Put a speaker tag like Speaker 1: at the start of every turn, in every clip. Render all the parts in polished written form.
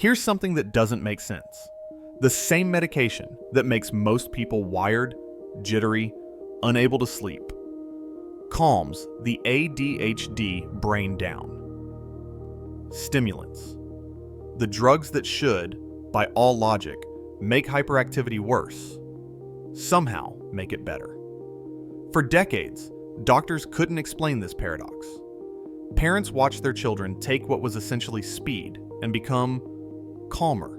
Speaker 1: Here's something that doesn't make sense. The same medication that makes most people wired, jittery, unable to sleep, calms the ADHD brain down. Stimulants. The drugs that should, by all logic, make hyperactivity worse, somehow make it better. For decades, doctors couldn't explain this paradox. Parents watched their children take what was essentially speed and become calmer,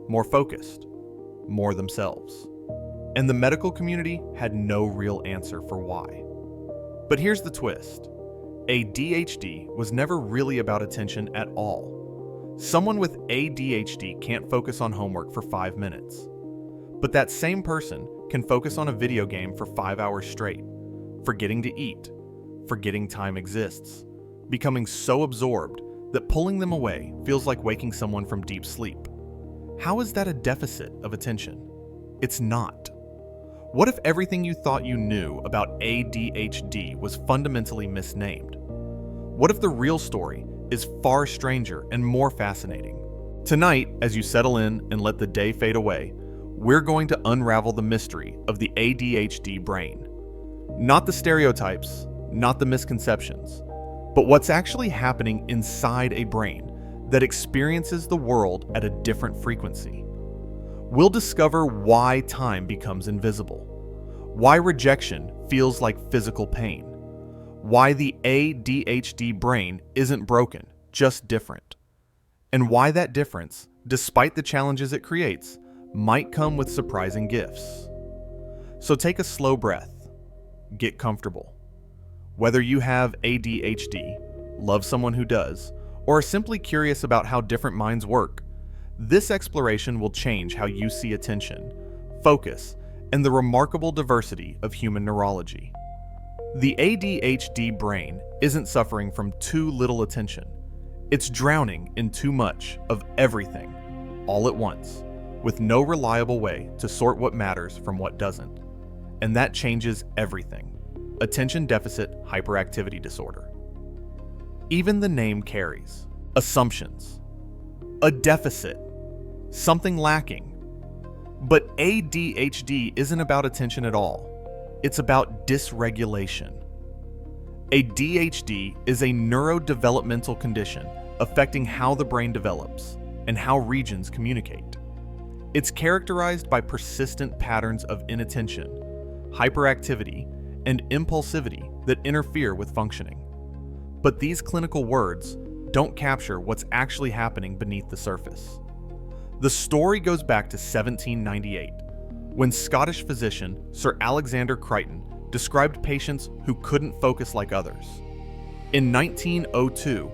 Speaker 1: more focused, more themselves. And the medical community had no real answer for why. But here's the twist. ADHD was never really about attention at all. Someone with ADHD can't focus on homework for 5 minutes. But that same person can focus on a video game for 5 hours straight, forgetting to eat, forgetting time exists, becoming so absorbed that pulling them away feels like waking someone from deep sleep. How is that a deficit of attention? It's not. What if everything you thought you knew about ADHD was fundamentally misnamed? What if the real story is far stranger and more fascinating? Tonight, as you settle in and let the day fade away, we're going to unravel the mystery of the ADHD brain. Not the stereotypes, not the misconceptions, but what's actually happening inside a brain that experiences the world at a different frequency. We'll discover why time becomes invisible, why rejection feels like physical pain, why the ADHD brain isn't broken, just different, and why that difference, despite the challenges it creates, might come with surprising gifts. So take a slow breath, get comfortable. Whether you have ADHD, love someone who does, or are simply curious about how different minds work, this exploration will change how you see attention, focus, and the remarkable diversity of human neurology. The ADHD brain isn't suffering from too little attention. It's drowning in too much of everything, all at once, with no reliable way to sort what matters from what doesn't. And that changes everything. Attention deficit hyperactivity disorder. Even the name carries assumptions. A deficit. Something lacking. But ADHD isn't about attention at all. It's about dysregulation. ADHD is a neurodevelopmental condition affecting how the brain develops and how regions communicate. It's characterized by persistent patterns of inattention, hyperactivity, and impulsivity that interfere with functioning. But these clinical words don't capture what's actually happening beneath the surface. The story goes back to 1798, when Scottish physician Sir Alexander Crichton described patients who couldn't focus like others. In 1902,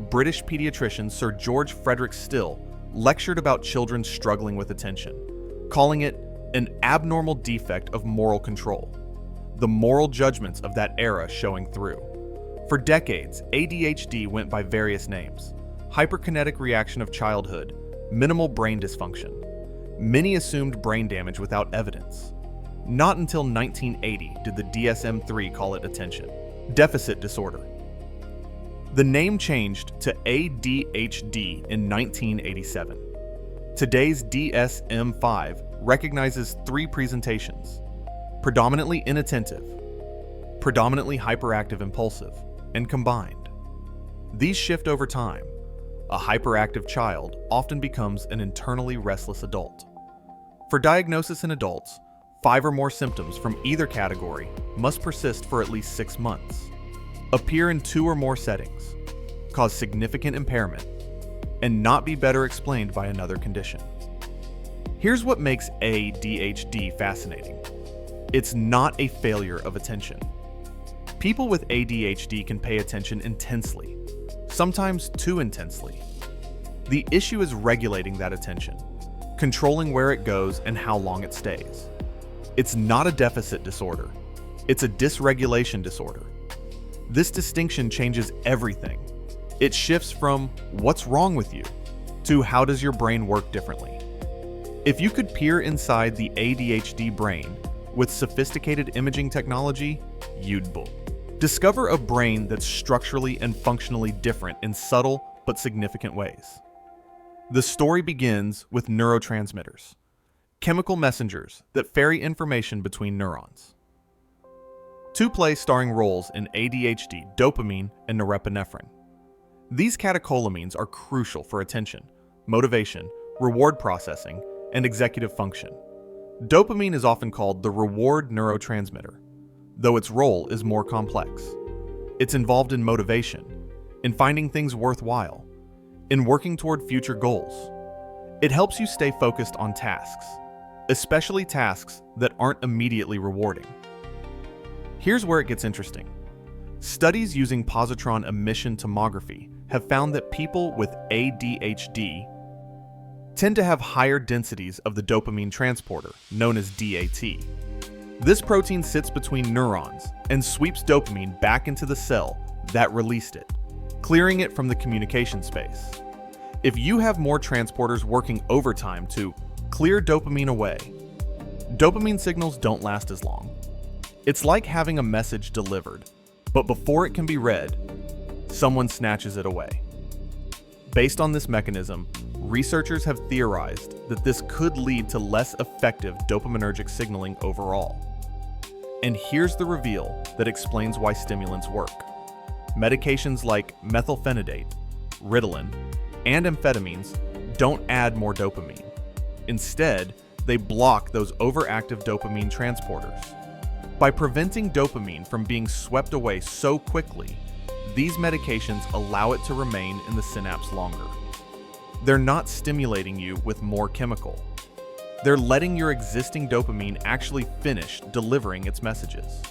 Speaker 1: British pediatrician Sir George Frederick Still lectured about children struggling with attention, calling it an abnormal defect of moral control. The moral judgments of that era showing through. For decades, ADHD went by various names: hyperkinetic reaction of childhood, minimal brain dysfunction. Many assumed brain damage without evidence. Not until 1980 did the DSM-3 call it attention deficit disorder. The name changed to ADHD in 1987. Today's DSM-5 recognizes 3 presentations: predominantly inattentive, predominantly hyperactive impulsive, and combined. These shift over time. A hyperactive child often becomes an internally restless adult. For diagnosis in adults, 5 or more symptoms from either category must persist for at least 6 months, appear in 2 or more settings, cause significant impairment, and not be better explained by another condition. Here's what makes ADHD fascinating. It's not a failure of attention. People with ADHD can pay attention intensely, sometimes too intensely. The issue is regulating that attention, controlling where it goes and how long it stays. It's not a deficit disorder. It's a dysregulation disorder. This distinction changes everything. It shifts from what's wrong with you to how does your brain work differently. If you could peer inside the ADHD brain with sophisticated imaging technology, you'd boom. Discover a brain that's structurally and functionally different in subtle but significant ways. The story begins with neurotransmitters, chemical messengers that ferry information between neurons. Two play starring roles in ADHD, dopamine and norepinephrine. These catecholamines are crucial for attention, motivation, reward processing, and executive function. Dopamine is often called the reward neurotransmitter, though its role is more complex. It's involved in motivation, in finding things worthwhile, in working toward future goals. It helps you stay focused on tasks, especially tasks that aren't immediately rewarding. Here's where it gets interesting. Studies using positron emission tomography have found that people with ADHD tend to have higher densities of the dopamine transporter, known as DAT. This protein sits between neurons and sweeps dopamine back into the cell that released it, clearing it from the communication space. If you have more transporters working overtime to clear dopamine away, dopamine signals don't last as long. It's like having a message delivered, but before it can be read, someone snatches it away. Based on this mechanism, researchers have theorized that this could lead to less effective dopaminergic signaling overall. And here's the reveal that explains why stimulants work. Medications like methylphenidate, Ritalin, and amphetamines don't add more dopamine. Instead, they block those overactive dopamine transporters. By preventing dopamine from being swept away so quickly, these medications allow it to remain in the synapse longer. They're not stimulating you with more chemical. They're letting your existing dopamine actually finish delivering its messages.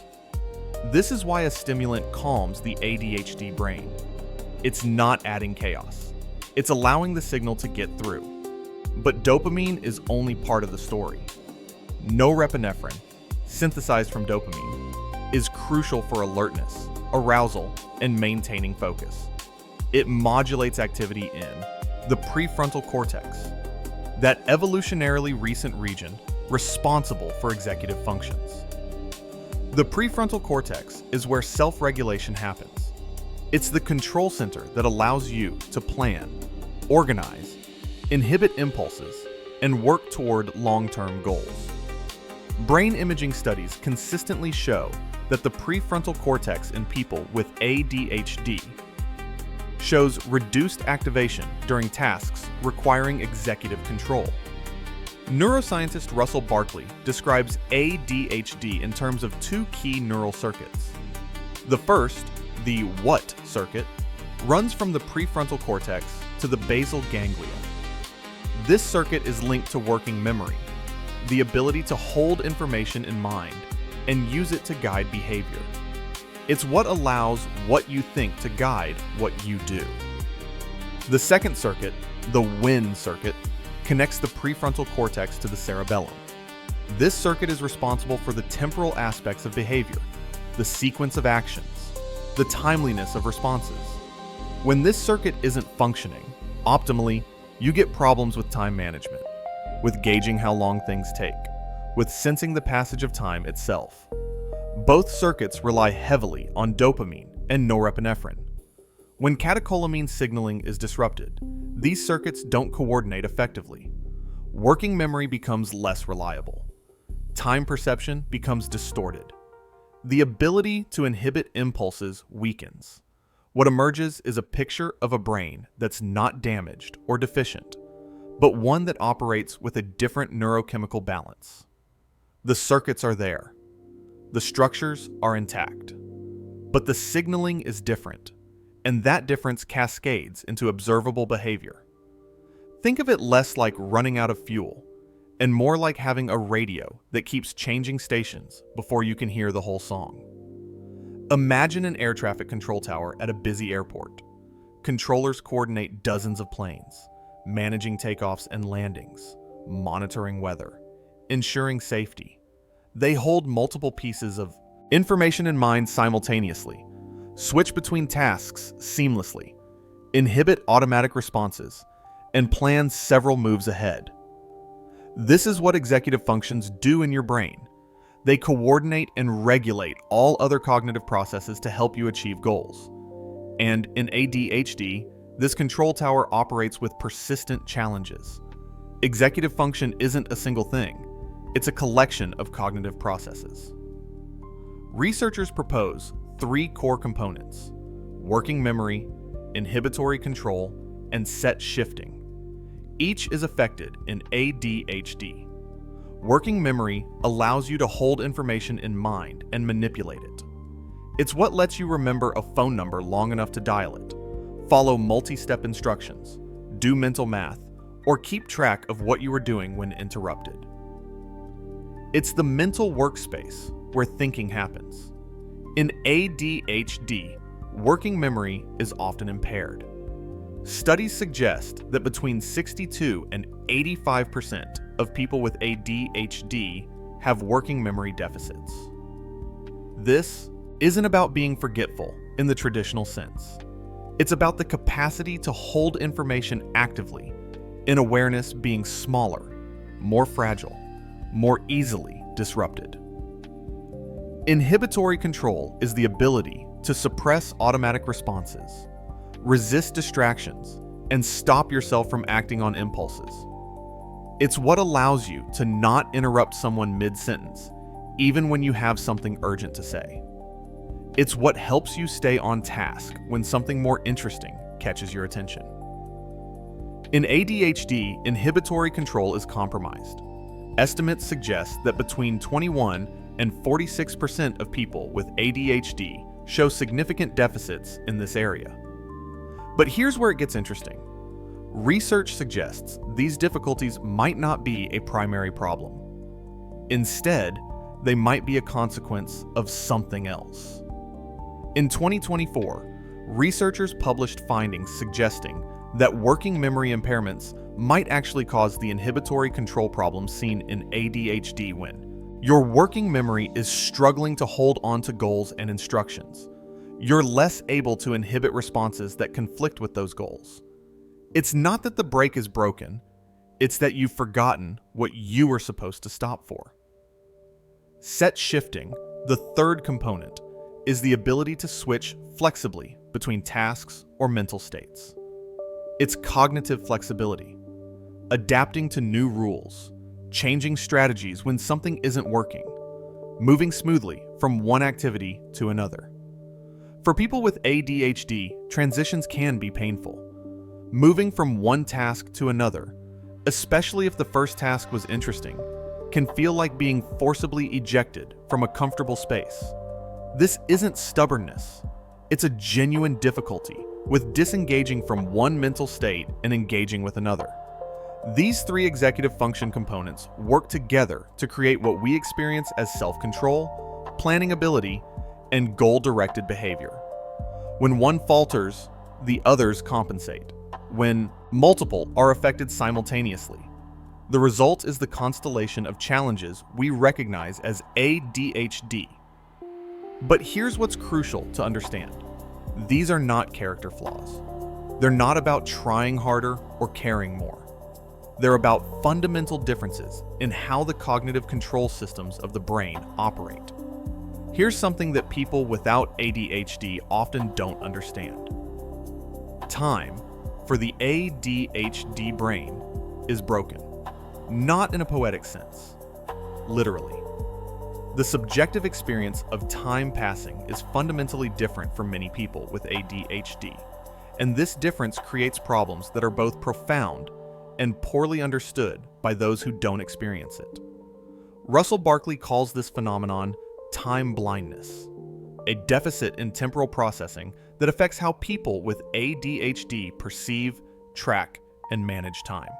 Speaker 1: This is why a stimulant calms the ADHD brain. It's not adding chaos. It's allowing the signal to get through. But dopamine is only part of the story. Norepinephrine, synthesized from dopamine, is crucial for alertness, arousal, and maintaining focus. It modulates activity in the prefrontal cortex, that evolutionarily recent region responsible for executive functions. The prefrontal cortex is where self-regulation happens. It's the control center that allows you to plan, organize, inhibit impulses, and work toward long-term goals. Brain imaging studies consistently show that the prefrontal cortex in people with ADHD shows reduced activation during tasks requiring executive control. Neuroscientist Russell Barkley describes ADHD in terms of two key neural circuits. The first, the what circuit, runs from the prefrontal cortex to the basal ganglia. This circuit is linked to working memory, the ability to hold information in mind and use it to guide behavior. It's what allows what you think to guide what you do. The second circuit, the when circuit, connects the prefrontal cortex to the cerebellum. This circuit is responsible for the temporal aspects of behavior, the sequence of actions, the timeliness of responses. When this circuit isn't functioning optimally, you get problems with time management, with gauging how long things take, with sensing the passage of time itself. Both circuits rely heavily on dopamine and norepinephrine. When catecholamine signaling is disrupted, these circuits don't coordinate effectively. Working memory becomes less reliable. Time perception becomes distorted. The ability to inhibit impulses weakens. What emerges is a picture of a brain that's not damaged or deficient, but one that operates with a different neurochemical balance. The circuits are there. The structures are intact. But the signaling is different, and that difference cascades into observable behavior. Think of it less like running out of fuel, and more like having a radio that keeps changing stations before you can hear the whole song. Imagine an air traffic control tower at a busy airport. Controllers coordinate dozens of planes, managing takeoffs and landings, monitoring weather, ensuring safety. They hold multiple pieces of information in mind simultaneously, switch between tasks seamlessly, inhibit automatic responses, and plan several moves ahead. This is what executive functions do in your brain. They coordinate and regulate all other cognitive processes to help you achieve goals. And in ADHD, This control tower operates with persistent challenges. Executive function isn't a single thing, it's a collection of cognitive processes. Researchers propose 3 core components: working memory, inhibitory control, and set shifting. Each is affected in ADHD. Working memory allows you to hold information in mind and manipulate it. It's what lets you remember a phone number long enough to dial it, follow multi-step instructions, do mental math, or keep track of what you were doing when interrupted. It's the mental workspace where thinking happens. In ADHD, working memory is often impaired. Studies suggest that between 62 and 85% of people with ADHD have working memory deficits. This isn't about being forgetful in the traditional sense. It's about the capacity to hold information actively, in awareness being smaller, more fragile, more easily disrupted. Inhibitory control is the ability to suppress automatic responses, resist distractions, and stop yourself from acting on impulses. It's what allows you to not interrupt someone mid-sentence, even when you have something urgent to say. It's what helps you stay on task when something more interesting catches your attention. In ADHD, inhibitory control is compromised. Estimates suggest that between 21 and 46% of people with ADHD show significant deficits in this area. But here's where it gets interesting. Research suggests these difficulties might not be a primary problem. Instead, they might be a consequence of something else. In 2024, researchers published findings suggesting that working memory impairments might actually cause the inhibitory control problems seen in ADHD when your working memory is struggling to hold on to goals and instructions. You're less able to inhibit responses that conflict with those goals. It's not that the brake is broken, it's that you've forgotten what you were supposed to stop for. Set shifting, the third component, is the ability to switch flexibly between tasks or mental states. It's cognitive flexibility, adapting to new rules, changing strategies when something isn't working, moving smoothly from one activity to another. For people with ADHD, transitions can be painful. Moving from one task to another, especially if the first task was interesting, can feel like being forcibly ejected from a comfortable space. This isn't stubbornness. It's a genuine difficulty with disengaging from one mental state and engaging with another. These 3 executive function components work together to create what we experience as self-control, planning ability, and goal-directed behavior. When one falters, the others compensate. When multiple are affected simultaneously, the result is the constellation of challenges we recognize as ADHD. But here's what's crucial to understand. These are not character flaws. They're not about trying harder or caring more. They're about fundamental differences in how the cognitive control systems of the brain operate. Here's something that people without ADHD often don't understand. Time for the ADHD brain is broken, not in a poetic sense, literally. The subjective experience of time passing is fundamentally different for many people with ADHD, and this difference creates problems that are both profound and poorly understood by those who don't experience it. Russell Barkley calls this phenomenon time blindness, a deficit in temporal processing that affects how people with ADHD perceive, track, and manage time.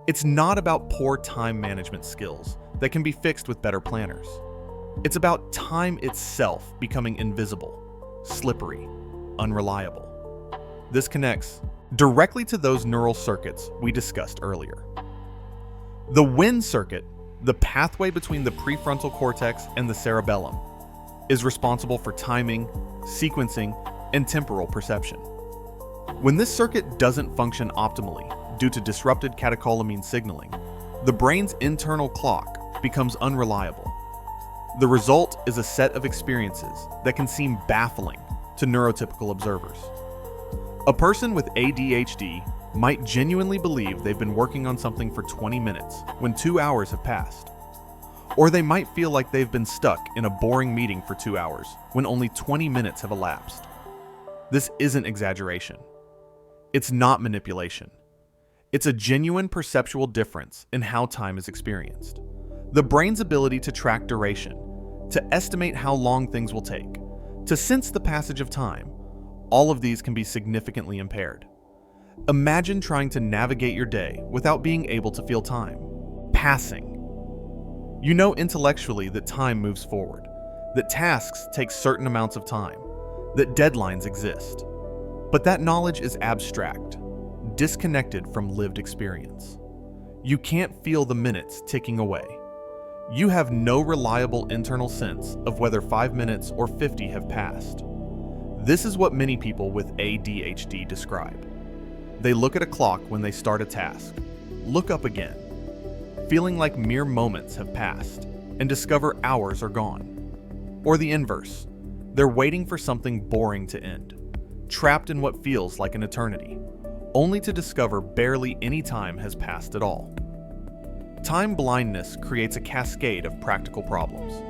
Speaker 1: It's not about poor time management skills that can be fixed with better planners. It's about time itself becoming invisible, slippery, unreliable. This connects directly to those neural circuits we discussed earlier. The WIN circuit, the pathway between the prefrontal cortex and the cerebellum, is responsible for timing, sequencing, and temporal perception. When this circuit doesn't function optimally due to disrupted catecholamine signaling, the brain's internal clock becomes unreliable. The result is a set of experiences that can seem baffling to neurotypical observers. A person with ADHD might genuinely believe they've been working on something for 20 minutes when 2 hours have passed. Or they might feel like they've been stuck in a boring meeting for 2 hours when only 20 minutes have elapsed. This isn't exaggeration. It's not manipulation. It's a genuine perceptual difference in how time is experienced. The brain's ability to track duration, to estimate how long things will take, to sense the passage of time, all of these can be significantly impaired. Imagine trying to navigate your day without being able to feel time passing. You know intellectually that time moves forward, that tasks take certain amounts of time, that deadlines exist. But that knowledge is abstract, disconnected from lived experience. You can't feel the minutes ticking away. You have no reliable internal sense of whether 5 minutes or 50 have passed. This is what many people with ADHD describe. They look at a clock when they start a task, look up again, feeling like mere moments have passed, and discover hours are gone. Or the inverse, they're waiting for something boring to end, trapped in what feels like an eternity, only to discover barely any time has passed at all. Time blindness creates a cascade of practical problems.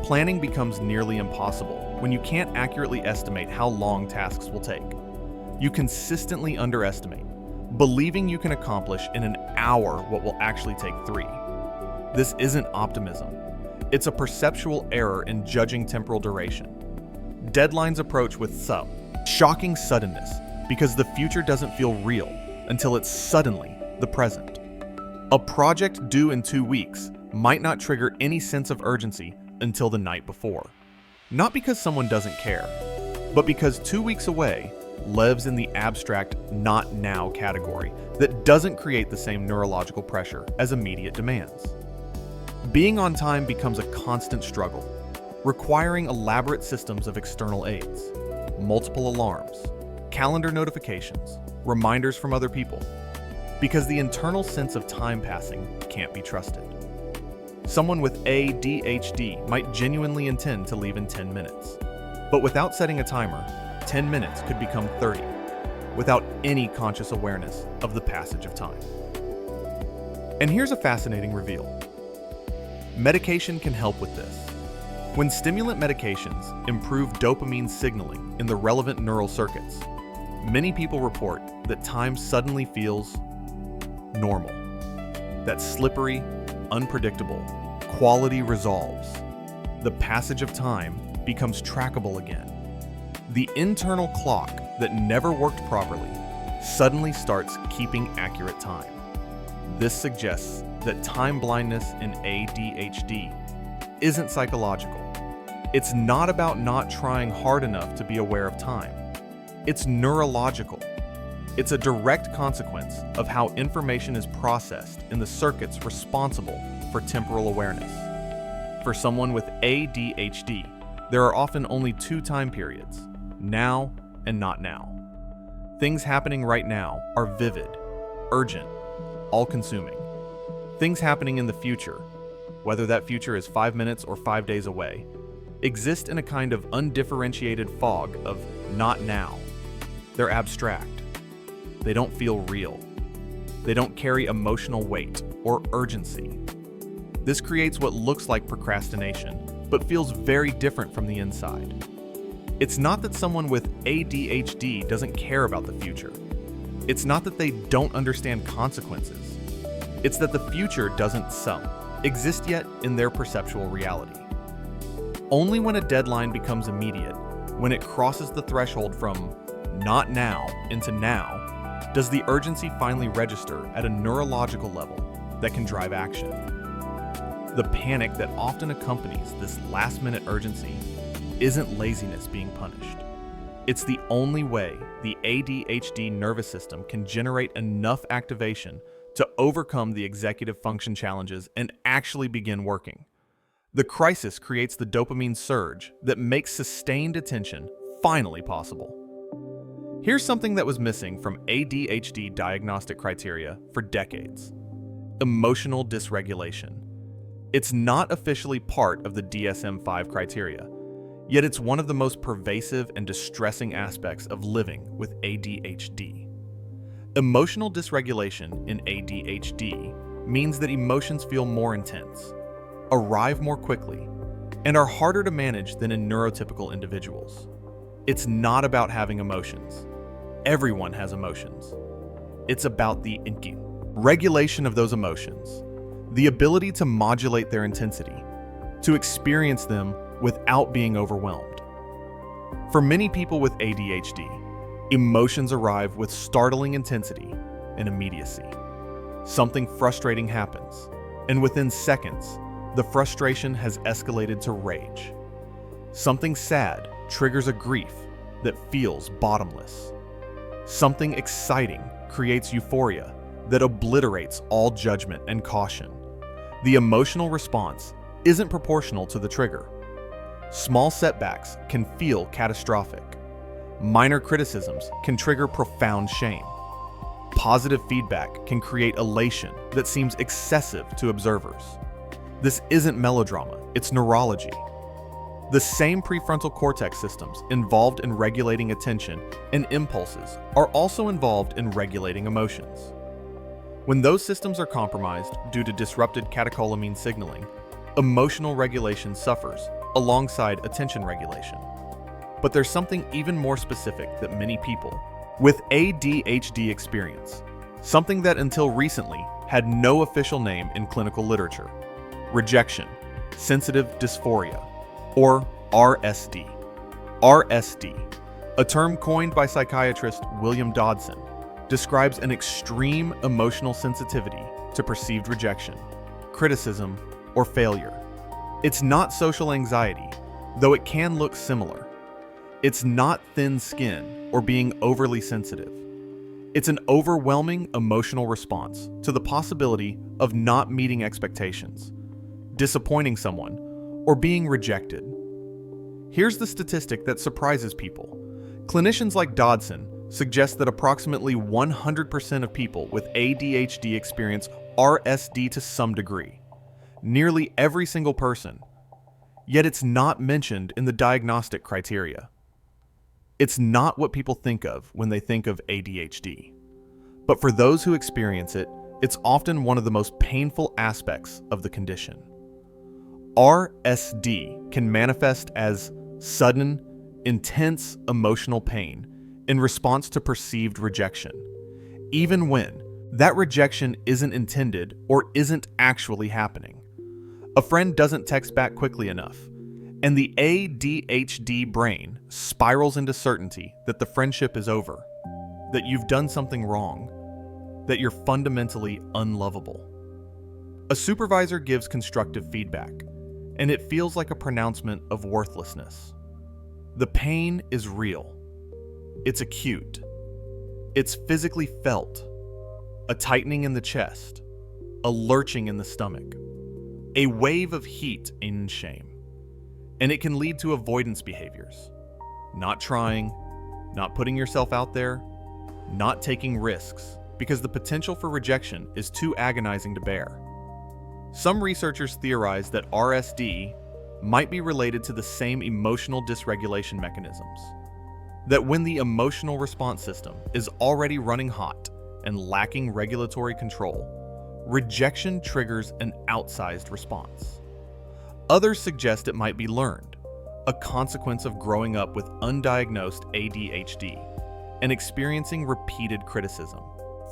Speaker 1: Planning becomes nearly impossible when you can't accurately estimate how long tasks will take. You consistently underestimate, believing you can accomplish in an hour what will actually take 3. This isn't optimism. It's a perceptual error in judging temporal duration. Deadlines approach with shocking suddenness because the future doesn't feel real until it's suddenly the present. A project due in 2 weeks might not trigger any sense of urgency until the night before. Not because someone doesn't care, but because 2 weeks away lives in the abstract not now category that doesn't create the same neurological pressure as immediate demands. Being on time becomes a constant struggle, requiring elaborate systems of external aids, multiple alarms, calendar notifications, reminders from other people, because the internal sense of time passing can't be trusted. Someone with ADHD might genuinely intend to leave in 10 minutes, but without setting a timer, 10 minutes could become 30, without any conscious awareness of the passage of time. And here's a fascinating reveal. Medication can help with this. When stimulant medications improve dopamine signaling in the relevant neural circuits, many people report that time suddenly feels normal. That slippery, unpredictable, quality resolves. The passage of time becomes trackable again. The internal clock that never worked properly suddenly starts keeping accurate time. This suggests that time blindness in ADHD isn't psychological. It's not about not trying hard enough to be aware of time. It's neurological. It's a direct consequence of how information is processed in the circuits responsible for temporal awareness. For someone with ADHD, there are often only 2 time periods, now and not now. Things happening right now are vivid, urgent, all-consuming. Things happening in the future, whether that future is 5 minutes or 5 days away, exist in a kind of undifferentiated fog of not now. They're abstract. They don't feel real. They don't carry emotional weight or urgency. This creates what looks like procrastination, but feels very different from the inside. It's not that someone with ADHD doesn't care about the future. It's not that they don't understand consequences. It's that the future doesn't exist yet in their perceptual reality. Only when a deadline becomes immediate, when it crosses the threshold from not now into now, does the urgency finally register at a neurological level that can drive action. The panic that often accompanies this last-minute urgency isn't laziness being punished. It's the only way the ADHD nervous system can generate enough activation to overcome the executive function challenges and actually begin working. The crisis creates the dopamine surge that makes sustained attention finally possible. Here's something that was missing from ADHD diagnostic criteria for decades: emotional dysregulation. It's not officially part of the DSM-5 criteria. Yet it's one of the most pervasive and distressing aspects of living with ADHD. Emotional dysregulation in ADHD means that emotions feel more intense, arrive more quickly, and are harder to manage than in neurotypical individuals. It's not about having emotions. Everyone has emotions. It's about the regulation of those emotions, the ability to modulate their intensity, to experience them without being overwhelmed. For many people with ADHD, emotions arrive with startling intensity and immediacy. Something frustrating happens, and within seconds, the frustration has escalated to rage. Something sad triggers a grief that feels bottomless. Something exciting creates euphoria that obliterates all judgment and caution. The emotional response isn't proportional to the trigger. Small setbacks can feel catastrophic. Minor criticisms can trigger profound shame. Positive feedback can create elation that seems excessive to observers. This isn't melodrama, it's neurology. The same prefrontal cortex systems involved in regulating attention and impulses are also involved in regulating emotions. When those systems are compromised due to disrupted catecholamine signaling, emotional regulation suffers alongside attention regulation. But there's something even more specific that many people with ADHD experience, something that until recently had no official name in clinical literature: rejection, sensitive dysphoria, or RSD. RSD, a term coined by psychiatrist William Dodson, describes an extreme emotional sensitivity to perceived rejection, criticism, or failure. It's not social anxiety, though it can look similar. It's not thin skin or being overly sensitive. It's an overwhelming emotional response to the possibility of not meeting expectations, disappointing someone, or being rejected. Here's the statistic that surprises people. Clinicians like Dodson suggest that approximately 100% of people with ADHD experience RSD to some degree. Nearly every single person. Yet it's not mentioned in the diagnostic criteria. It's not what people think of when they think of ADHD. But for those who experience it, it's often one of the most painful aspects of the condition. RSD can manifest as sudden, intense emotional pain in response to perceived rejection, even when that rejection isn't intended or isn't actually happening. A friend doesn't text back quickly enough, and the ADHD brain spirals into certainty that the friendship is over, that you've done something wrong, that you're fundamentally unlovable. A supervisor gives constructive feedback, and it feels like a pronouncement of worthlessness. The pain is real. It's acute. It's physically felt. A tightening in the chest, a lurching in the stomach, a wave of heat and shame. And it can lead to avoidance behaviors. Not trying, not putting yourself out there, not taking risks, because the potential for rejection is too agonizing to bear. Some researchers theorize that RSD might be related to the same emotional dysregulation mechanisms. That when the emotional response system is already running hot and lacking regulatory control, rejection triggers an outsized response. Others suggest it might be learned, a consequence of growing up with undiagnosed ADHD and experiencing repeated criticism,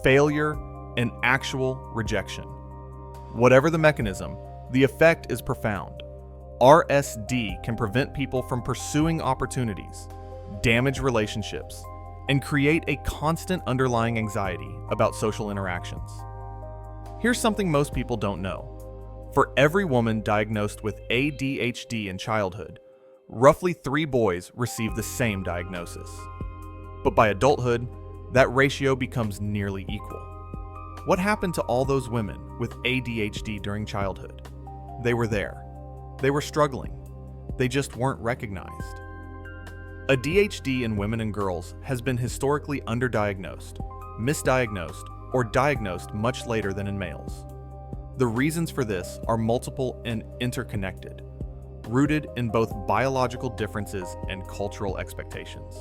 Speaker 1: failure, and actual rejection. Whatever the mechanism, the effect is profound. RSD can prevent people from pursuing opportunities, damage relationships, and create a constant underlying anxiety about social interactions. Here's something most people don't know. For every woman diagnosed with ADHD in childhood, roughly 3 boys receive the same diagnosis. But by adulthood, that ratio becomes nearly equal. What happened to all those women with ADHD during childhood? They were there. They were struggling. They just weren't recognized. ADHD in women and girls has been historically underdiagnosed, misdiagnosed, or diagnosed much later than in males. The reasons for this are multiple and interconnected. rooted in both biological differences and cultural expectations.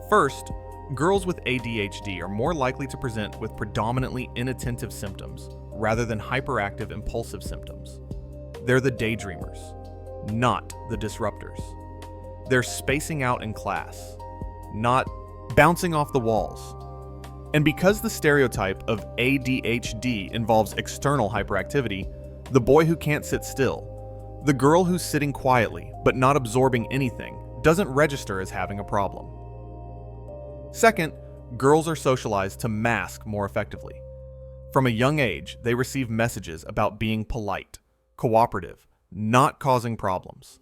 Speaker 1: First, girls with ADHD are more likely to present with predominantly inattentive symptoms rather than hyperactive impulsive symptoms. They're the daydreamers, not the disruptors. They're spacing out in class, not bouncing off the walls. And because the stereotype of ADHD involves external hyperactivity, the boy who can't sit still, the girl who's sitting quietly but not absorbing anything, doesn't register as having a problem. Second, girls are socialized to mask more effectively. From a young age, they receive messages about being polite, cooperative, not causing problems.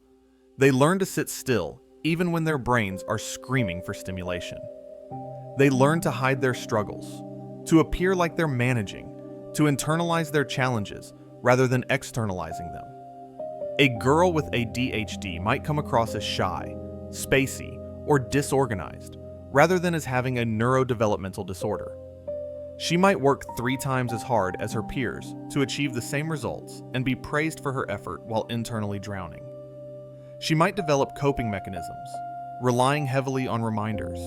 Speaker 1: They learn to sit still even when their brains are screaming for stimulation. They learn to hide their struggles, to appear like they're managing, to internalize their challenges rather than externalizing them. A girl with ADHD might come across as shy, spacey, or disorganized, rather than as having a neurodevelopmental disorder. She might work 3 times as hard as her peers to achieve the same results and be praised for her effort while internally drowning. She might develop coping mechanisms, relying heavily on reminders,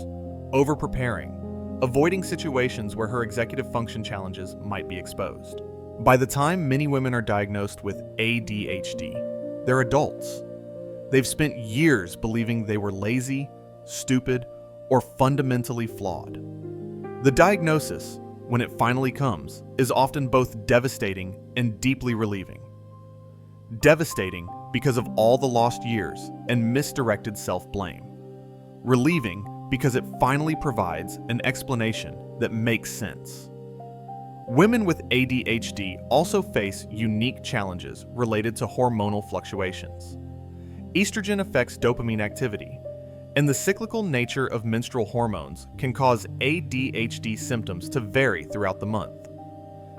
Speaker 1: over-preparing, avoiding situations where her executive function challenges might be exposed. By the time many women are diagnosed with ADHD, they're adults. They've spent years believing they were lazy, stupid, or fundamentally flawed. The diagnosis, when it finally comes, is often both devastating and deeply relieving. Devastating because of all the lost years and misdirected self-blame. Relieving because it finally provides an explanation that makes sense. Women with ADHD also face unique challenges related to hormonal fluctuations. Estrogen affects dopamine activity, and the cyclical nature of menstrual hormones can cause ADHD symptoms to vary throughout the month.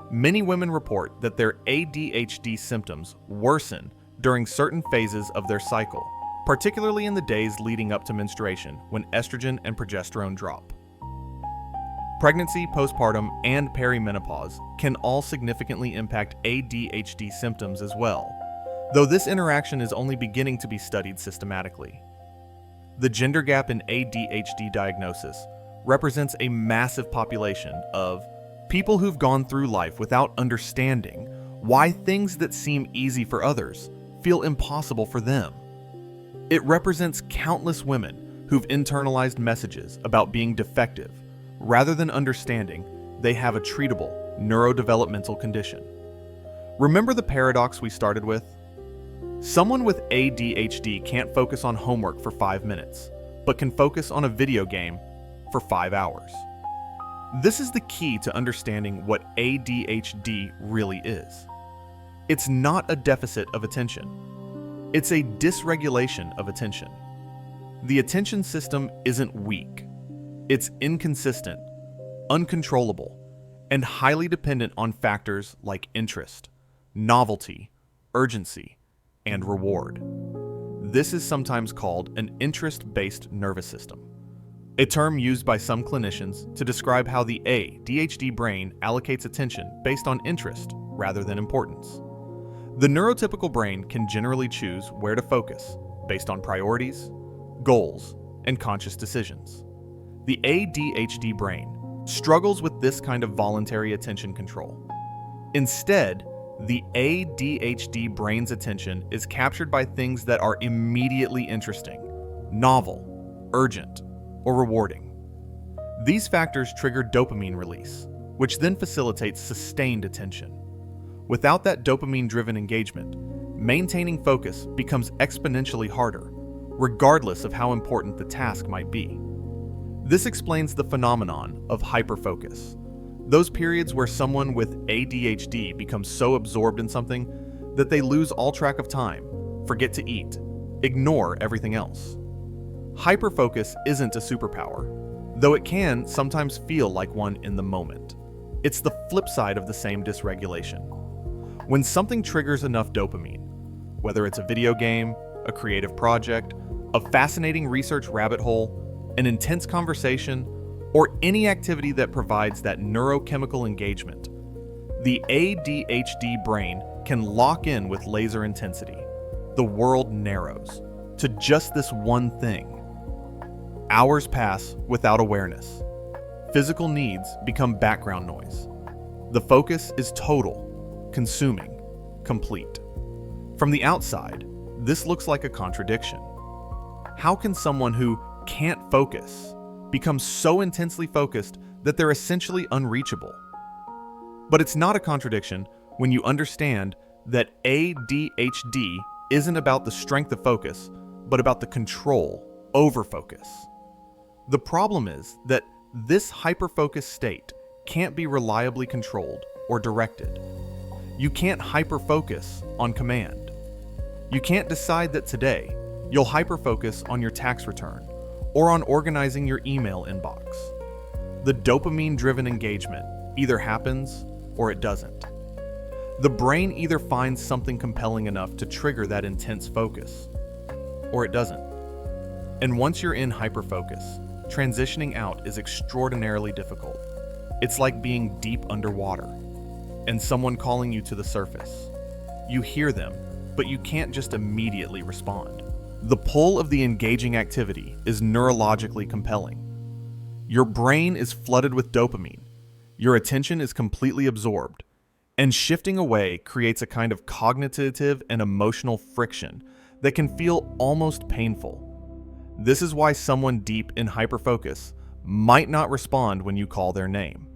Speaker 1: Many women report that their ADHD symptoms worsen during certain phases of their cycle, particularly in the days leading up to menstruation when estrogen and progesterone drop. Pregnancy, postpartum, and perimenopause can all significantly impact ADHD symptoms as well, though this interaction is only beginning to be studied systematically. The gender gap in ADHD diagnosis represents a massive population of people who've gone through life without understanding why things that seem easy for others feel impossible for them. It represents countless women who've internalized messages about being defective rather than understanding they have a treatable neurodevelopmental condition. Remember the paradox we started with? Someone with ADHD can't focus on homework for 5 minutes, but can focus on a video game for 5 hours. This is the key to understanding what ADHD really is. It's not a deficit of attention. It's a dysregulation of attention. The attention system isn't weak. It's inconsistent, uncontrollable, and highly dependent on factors like interest, novelty, urgency, and reward. This is sometimes called an interest-based nervous system, a term used by some clinicians to describe how the ADHD brain allocates attention based on interest rather than importance. The neurotypical brain can generally choose where to focus based on priorities, goals, and conscious decisions. The ADHD brain struggles with this kind of voluntary attention control. Instead, the ADHD brain's attention is captured by things that are immediately interesting, novel, urgent, or rewarding. These factors trigger dopamine release, which then facilitates sustained attention. Without that dopamine-driven engagement, maintaining focus becomes exponentially harder, regardless of how important the task might be. This explains the phenomenon of hyperfocus. Those periods where someone with ADHD becomes so absorbed in something that they lose all track of time, forget to eat, ignore everything else. Hyperfocus isn't a superpower, though it can sometimes feel like one in the moment. It's the flip side of the same dysregulation. When something triggers enough dopamine, whether it's a video game, a creative project, a fascinating research rabbit hole, an intense conversation, or any activity that provides that neurochemical engagement, the ADHD brain can lock in with laser intensity. the world narrows to just this one thing. Hours pass without awareness. Physical needs become background noise. The focus is total, consuming, complete. From the outside, this looks like a contradiction. How can someone who can't focus become so intensely focused that they're essentially unreachable? But it's not a contradiction when you understand that ADHD isn't about the strength of focus, but about the control over focus. The problem is that this hyperfocus state can't be reliably controlled or directed. You can't hyperfocus on command. You can't decide that today you'll hyperfocus on your tax return or on organizing your email inbox. The dopamine-driven engagement either happens or it doesn't. The brain either finds something compelling enough to trigger that intense focus, or it doesn't. And once you're in hyperfocus, transitioning out is extraordinarily difficult. It's like being deep underwater and someone calling you to the surface. You hear them, but you can't just immediately respond. The pull of the engaging activity is neurologically compelling. Your brain is flooded with dopamine. Your attention is completely absorbed, and shifting away creates a kind of cognitive and emotional friction that can feel almost painful. This is why someone deep in hyperfocus might not respond when you call their name.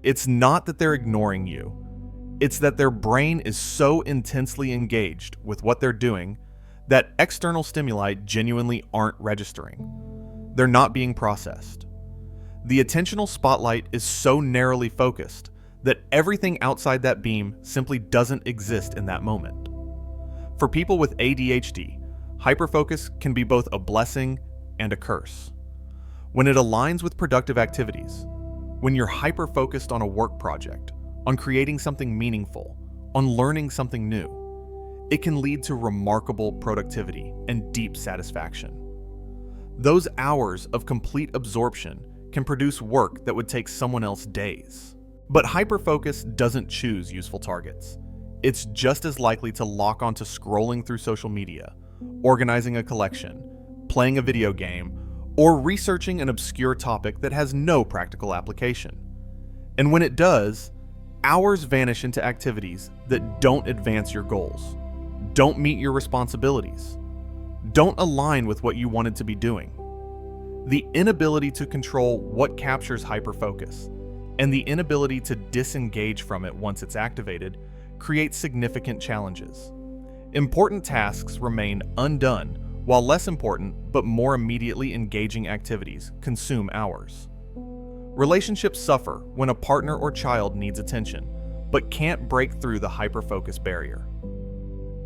Speaker 1: It's not that they're ignoring you. It's that their brain is so intensely engaged with what they're doing that external stimuli genuinely aren't registering. They're not being processed. The attentional spotlight is so narrowly focused that everything outside that beam simply doesn't exist in that moment. For people with ADHD, hyperfocus can be both a blessing and a curse. When it aligns with productive activities, when you're hyper-focused on a work project, on creating something meaningful, on learning something new, it can lead to remarkable productivity and deep satisfaction. Those hours of complete absorption can produce work that would take someone else days. But hyperfocus doesn't choose useful targets. It's just as likely to lock onto scrolling through social media, organizing a collection, playing a video game, or researching an obscure topic that has no practical application. And when it does, hours vanish into activities that don't advance your goals, don't meet your responsibilities, don't align with what you wanted to be doing. The inability to control what captures hyperfocus and the inability to disengage from it once it's activated creates significant challenges. Important tasks remain undone, while less important but more immediately engaging activities consume hours. Relationships suffer when a partner or child needs attention, but can't break through the hyperfocus barrier.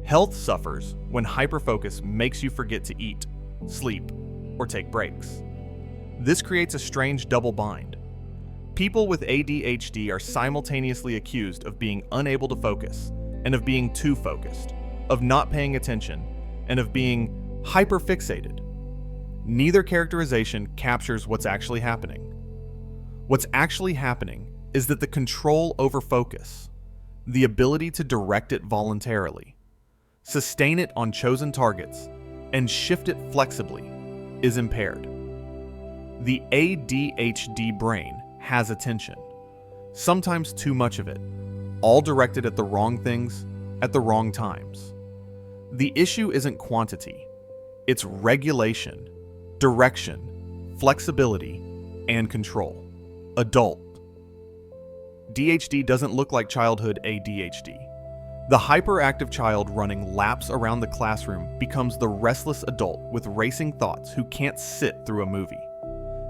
Speaker 1: Health suffers when hyperfocus makes you forget to eat, sleep, or take breaks. This creates a strange double bind. People with ADHD are simultaneously accused of being unable to focus, and of being too focused, of not paying attention, and of being hyperfixated. Neither characterization captures what's actually happening. What's actually happening is that the control over focus, the ability to direct it voluntarily, sustain it on chosen targets, and shift it flexibly, is impaired. The ADHD brain has attention, sometimes too much of it, all directed at the wrong things at the wrong times. The issue isn't quantity, it's regulation, direction, flexibility, and control. Adult. DHD doesn't look like childhood ADHD. The hyperactive child running laps around the classroom becomes the restless adult with racing thoughts who can't sit through a movie.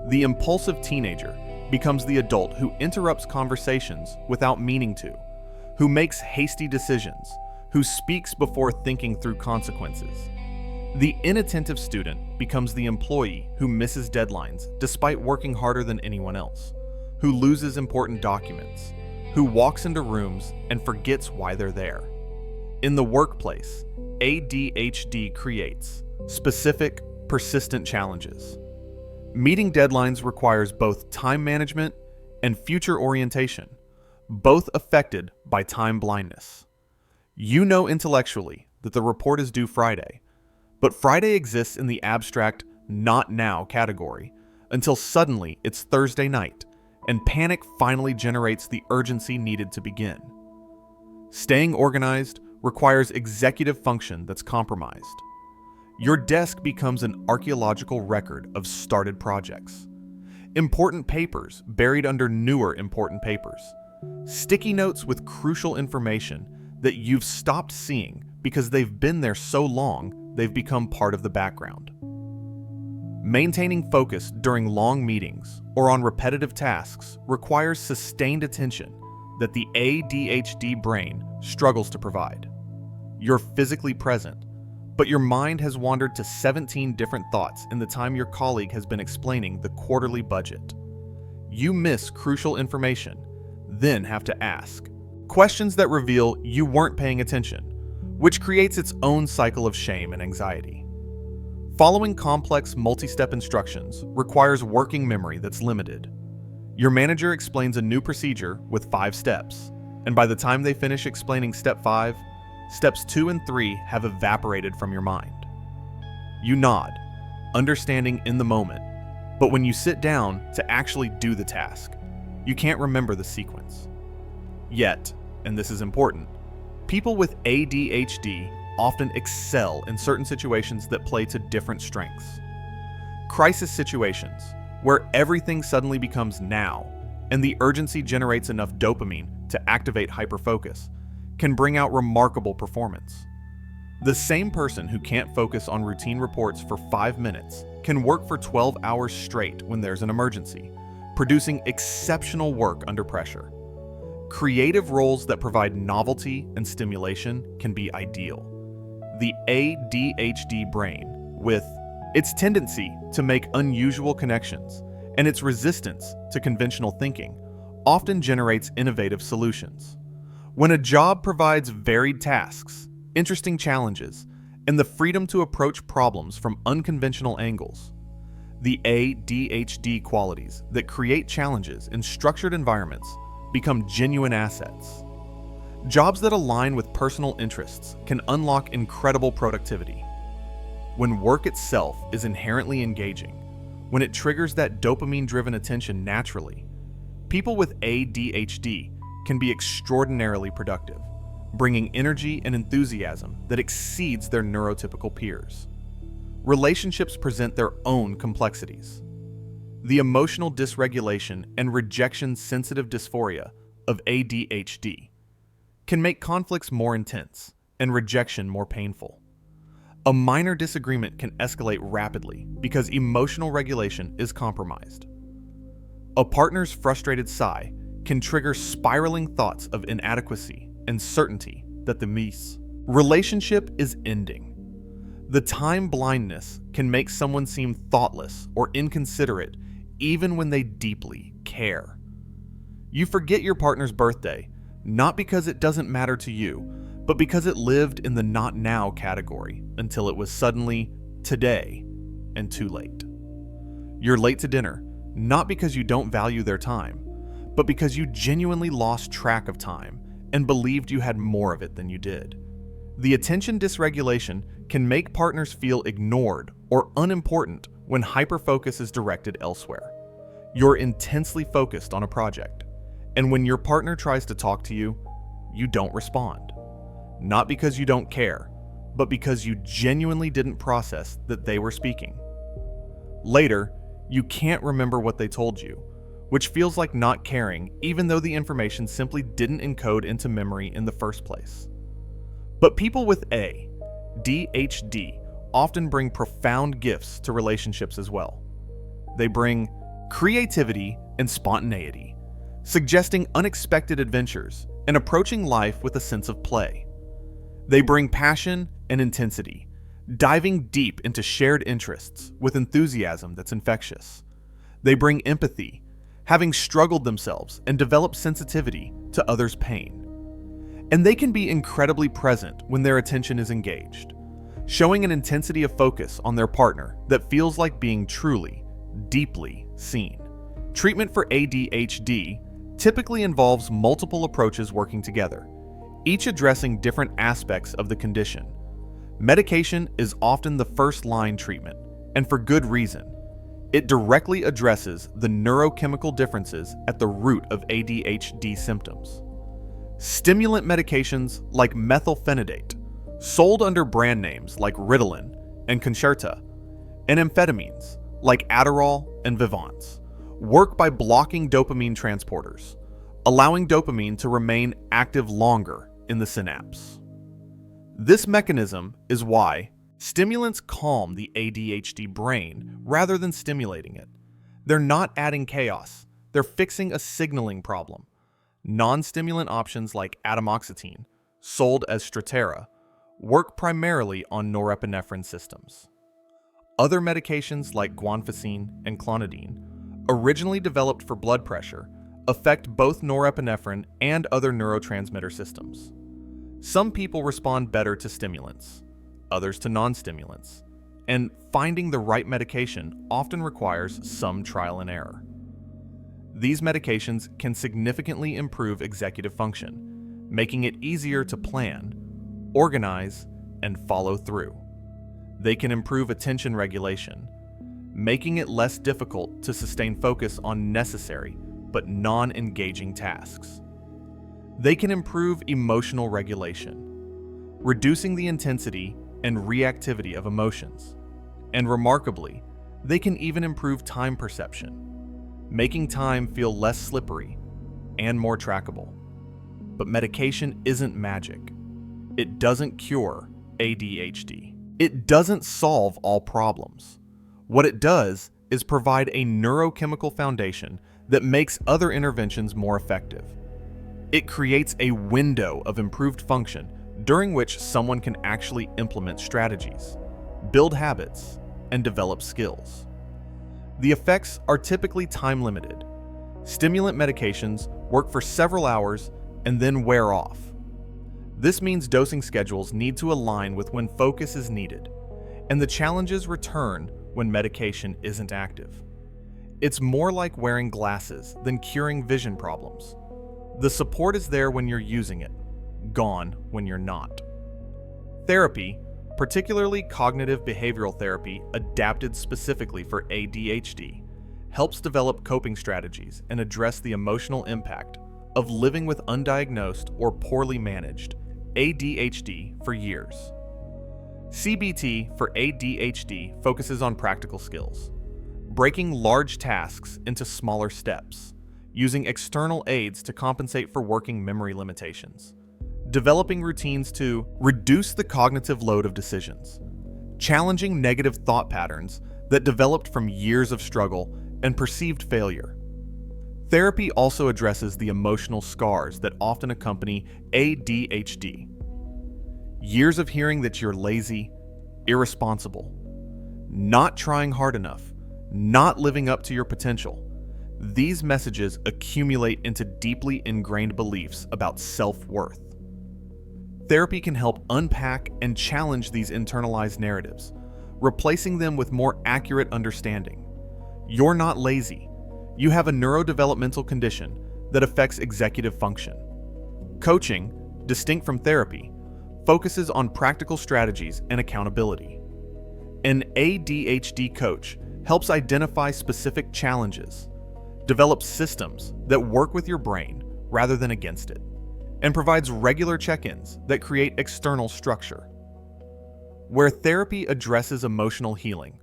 Speaker 1: The impulsive teenager becomes the adult who interrupts conversations without meaning to, who makes hasty decisions, who speaks before thinking through consequences. The inattentive student becomes the employee who misses deadlines despite working harder than anyone else, who loses important documents, who walks into rooms and forgets why they're there. In the workplace, ADHD creates specific, persistent challenges. Meeting deadlines requires both time management and future orientation, both affected by time blindness. You know intellectually that the report is due Friday, but Friday exists in the abstract "not now" category until suddenly it's Thursday night and panic finally generates the urgency needed to begin. Staying organized requires executive function that's compromised. Your desk becomes an archaeological record of started projects. Important papers buried under newer important papers. Sticky notes with crucial information that you've stopped seeing because they've been there so long they've become part of the background. Maintaining focus during long meetings or on repetitive tasks requires sustained attention that the ADHD brain struggles to provide. You're physically present, but your mind has wandered to 17 different thoughts in the time your colleague has been explaining the quarterly budget. You miss crucial information, then have to ask questions that reveal you weren't paying attention, which creates its own cycle of shame and anxiety. Following complex multi-step instructions requires working memory that's limited. Your manager explains a new procedure with 5 steps, and by the time they finish explaining step 5, steps 2 and 3 have evaporated from your mind. You nod, understanding in the moment, but when you sit down to actually do the task, you can't remember the sequence. Yet, and this is important, people with ADHD often excel in certain situations that play to different strengths. Crisis situations, where everything suddenly becomes now, and the urgency generates enough dopamine to activate hyperfocus, can bring out remarkable performance. The same person who can't focus on routine reports for 5 minutes can work for 12 hours straight when there's an emergency, producing exceptional work under pressure. Creative roles that provide novelty and stimulation can be ideal. The ADHD brain, with its tendency to make unusual connections and its resistance to conventional thinking, often generates innovative solutions. When a job provides varied tasks, interesting challenges, and the freedom to approach problems from unconventional angles, the ADHD qualities that create challenges in structured environments become genuine assets. Jobs that align with personal interests can unlock incredible productivity. When work itself is inherently engaging, when it triggers that dopamine-driven attention naturally, people with ADHD can be extraordinarily productive, bringing energy and enthusiasm that exceeds their neurotypical peers. Relationships present their own complexities. The emotional dysregulation and rejection-sensitive dysphoria of ADHD can make conflicts more intense and rejection more painful. A minor disagreement can escalate rapidly because emotional regulation is compromised. A partner's frustrated sigh can trigger spiraling thoughts of inadequacy and certainty that the relationship is ending. The time blindness can make someone seem thoughtless or inconsiderate even when they deeply care. You forget your partner's birthday, not because it doesn't matter to you, but because it lived in the not now category until it was suddenly today and too late. You're late to dinner, not because you don't value their time, but because you genuinely lost track of time and believed you had more of it than you did. The attention dysregulation can make partners feel ignored or unimportant when hyperfocus is directed elsewhere. You're intensely focused on a project, and when your partner tries to talk to you, you don't respond. Not because you don't care, but because you genuinely didn't process that they were speaking. Later, you can't remember what they told you, which feels like not caring even though the information simply didn't encode into memory in the first place. But people with ADHD often bring profound gifts to relationships as well. They bring creativity and spontaneity, suggesting unexpected adventures and approaching life with a sense of play. They bring passion and intensity, diving deep into shared interests with enthusiasm that's infectious. They bring empathy, having struggled themselves and developed sensitivity to others' pain. And they can be incredibly present when their attention is engaged, showing an intensity of focus on their partner that feels like being truly, deeply seen. Treatment for ADHD typically involves multiple approaches working together, each addressing different aspects of the condition, Medication is often the first-line treatment, and for good reason. It directly addresses the neurochemical differences at the root of ADHD symptoms. Stimulant medications like methylphenidate, sold under brand names like Ritalin and Concerta, and amphetamines like Adderall and Vivance, work by blocking dopamine transporters, allowing dopamine to remain active longer in the synapse. This mechanism is why stimulants calm the ADHD brain rather than stimulating it. They're not adding chaos, they're fixing a signaling problem. Non-stimulant options like atomoxetine, sold as Strattera, work primarily on norepinephrine systems. Other medications like guanfacine and clonidine, originally developed for blood pressure, affect both norepinephrine and other neurotransmitter systems. Some people respond better to stimulants, others to non-stimulants, and finding the right medication often requires some trial and error. These medications can significantly improve executive function, making it easier to plan, organize, and follow through. They can improve attention regulation, making it less difficult to sustain focus on necessary but non-engaging tasks. They can improve emotional regulation, reducing the intensity and reactivity of emotions. And remarkably, they can even improve time perception, making time feel less slippery and more trackable. But medication isn't magic. It doesn't cure ADHD. It doesn't solve all problems. What it does is provide a neurochemical foundation that makes other interventions more effective. It creates a window of improved function during which someone can actually implement strategies, build habits, and develop skills. The effects are typically time-limited. Stimulant medications work for several hours and then wear off. This means dosing schedules need to align with when focus is needed, and the challenges return when medication isn't active. It's more like wearing glasses than curing vision problems. The support is there when you're using it, gone when you're not. Therapy, particularly cognitive behavioral therapy adapted specifically for ADHD, helps develop coping strategies and address the emotional impact of living with undiagnosed or poorly managed ADHD for years. CBT for ADHD focuses on practical skills, breaking large tasks into smaller steps, using external aids to compensate for working memory limitations, developing routines to reduce the cognitive load of decisions, challenging negative thought patterns that developed from years of struggle and perceived failure. Therapy also addresses the emotional scars that often accompany ADHD. Years of hearing that you're lazy, irresponsible, not trying hard enough, not living up to your potential. These messages accumulate into deeply ingrained beliefs about self-worth. Therapy can help unpack and challenge these internalized narratives, replacing them with more accurate understanding. You're not lazy. You have a neurodevelopmental condition that affects executive function. Coaching, distinct from therapy, focuses on practical strategies and accountability. An ADHD coach helps identify specific challenges, develops systems that work with your brain rather than against it, and provides regular check-ins that create external structure. Where therapy addresses emotional healing,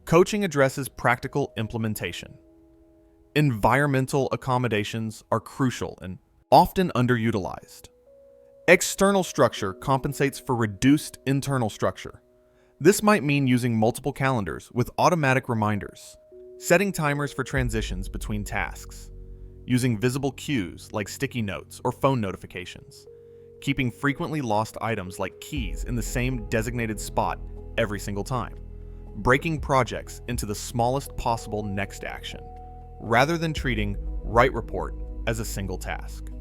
Speaker 1: coaching addresses practical implementation. Environmental accommodations are crucial and often underutilized. External structure compensates for reduced internal structure. This might mean using multiple calendars with automatic reminders, setting timers for transitions between tasks, using visible cues like sticky notes or phone notifications, keeping frequently lost items like keys in the same designated spot every single time, breaking projects into the smallest possible next action, rather than treating write report as a single task.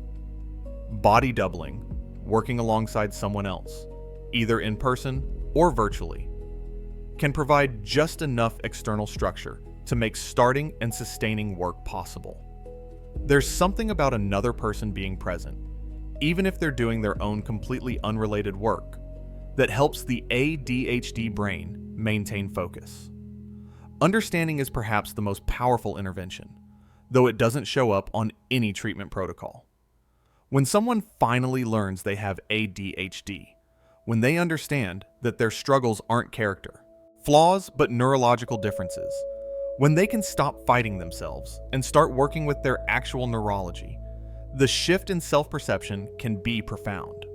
Speaker 1: Body doubling, working alongside someone else, either in person or virtually, can provide just enough external structure to make starting and sustaining work possible. There's something about another person being present, even if they're doing their own completely unrelated work, that helps the ADHD brain maintain focus. Understanding is perhaps the most powerful intervention, though it doesn't show up on any treatment protocol. When someone finally learns they have ADHD, when they understand that their struggles aren't character, flaws, but neurological differences, when they can stop fighting themselves and start working with their actual neurology, the shift in self-perception can be profound.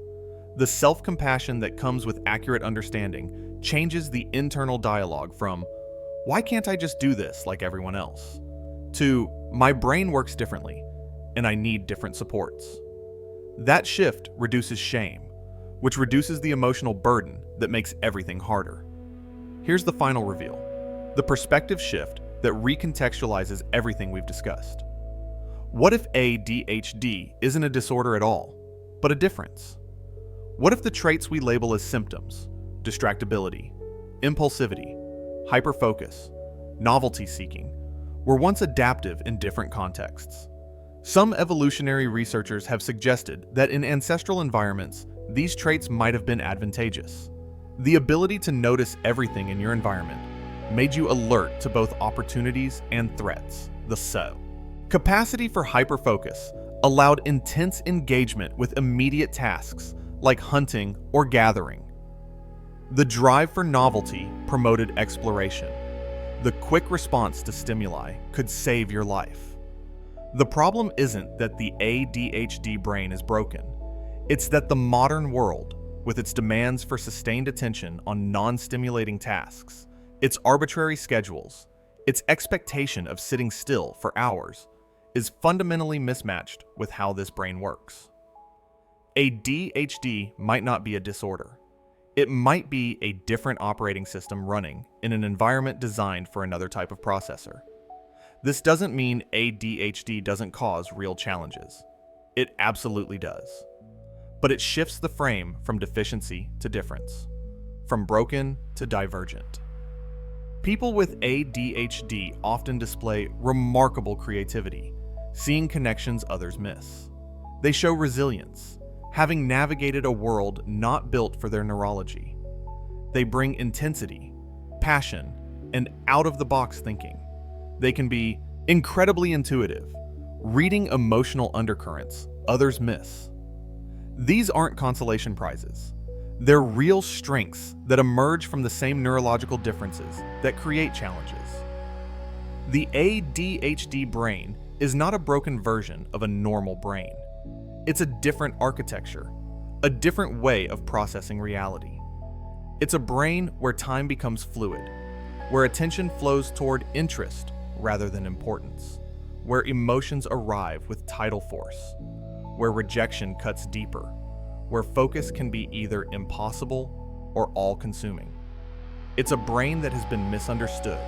Speaker 1: The self-compassion that comes with accurate understanding changes the internal dialogue from, "Why can't I just do this like everyone else?" to, "My brain works differently, and I need different supports." That shift reduces shame, which reduces the emotional burden that makes everything harder. Here's the final reveal, the perspective shift that recontextualizes everything we've discussed. What if ADHD isn't a disorder at all, but a difference? What if the traits we label as symptoms, distractibility, impulsivity, hyperfocus, novelty seeking, were once adaptive in different contexts? Some evolutionary researchers have suggested that in ancestral environments, these traits might have been advantageous. The ability to notice everything in your environment made you alert to both opportunities and threats, the so. Capacity for hyperfocus allowed intense engagement with immediate tasks like hunting or gathering. The drive for novelty promoted exploration. The quick response to stimuli could save your life. The problem isn't that the ADHD brain is broken. It's that the modern world, with its demands for sustained attention on non-stimulating tasks, its arbitrary schedules, its expectation of sitting still for hours, is fundamentally mismatched with how this brain works. ADHD might not be a disorder. It might be a different operating system running in an environment designed for another type of processor. This doesn't mean ADHD doesn't cause real challenges. It absolutely does. But it shifts the frame from deficiency to difference, from broken to divergent. People with ADHD often display remarkable creativity, seeing connections others miss. They show resilience, having navigated a world not built for their neurology. They bring intensity, passion, and out-of-the-box thinking. They can be incredibly intuitive, reading emotional undercurrents others miss. These aren't consolation prizes. They're real strengths that emerge from the same neurological differences that create challenges. The ADHD brain is not a broken version of a normal brain. It's a different architecture, a different way of processing reality. It's a brain where time becomes fluid, where attention flows toward interest rather than importance, where emotions arrive with tidal force, where rejection cuts deeper, where focus can be either impossible or all-consuming. It's a brain that has been misunderstood,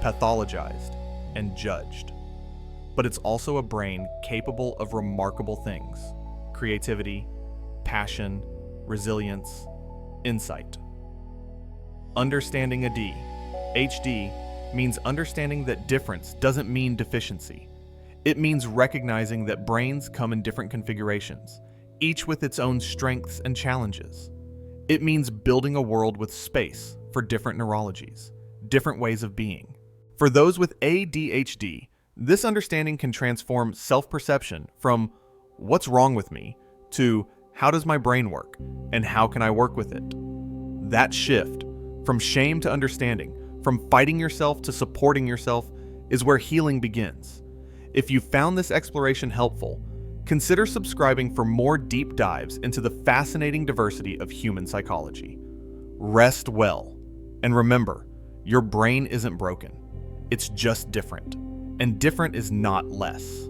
Speaker 1: pathologized, and judged. But it's also a brain capable of remarkable things: creativity, passion, resilience, insight. Understanding ADHD means understanding that difference doesn't mean deficiency. It means recognizing that brains come in different configurations, each with its own strengths and challenges. It means building a world with space for different neurologies, different ways of being. For those with ADHD, this understanding can transform self-perception from "what's wrong with me" to "how does my brain work and how can I work with it?" That shift, from shame to understanding, from fighting yourself to supporting yourself, is where healing begins. If you found this exploration helpful, consider subscribing for more deep dives into the fascinating diversity of human psychology. Rest well, and remember, your brain isn't broken. It's just different, and different is not less.